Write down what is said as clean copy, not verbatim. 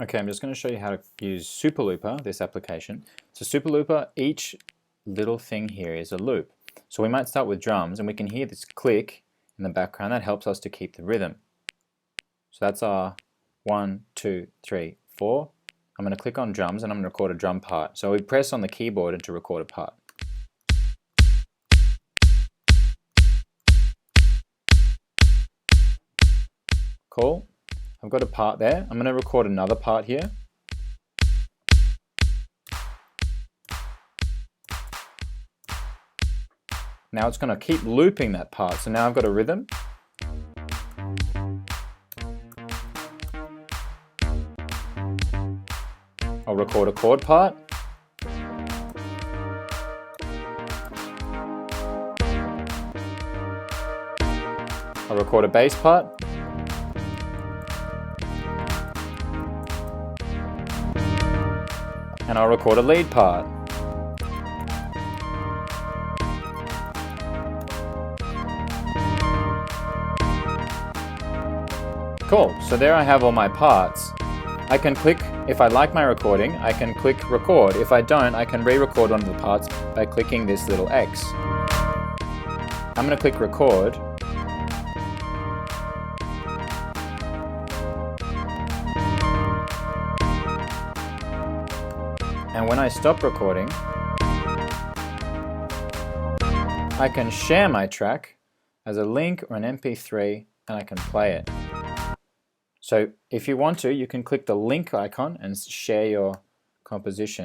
Okay, I'm just going to show you how to use superlooper, this application. So superlooper, each little thing here is a loop. So we might start with drums and we can hear this click in the background. That helps us to keep the rhythm. So that's our 1, 2, 3, 4. I'm going to click on drums and I'm going to record a drum part. So we press on the keyboard to record a part. Cool. I've got a part there. I'm going to record another part here. Now it's going to keep looping that part. So now I've got a rhythm. I'll record a chord part. I'll record a bass part. And I'll record a lead part. Cool, so there I have all my parts. I can click, if I like my recording, I can click record. If I don't, I can re-record one of the parts by clicking this little X. I'm going to click record. And when I stop recording, I can share my track as a link or an MP3 and I can play it. So if you want to, you can click the link icon and share your composition.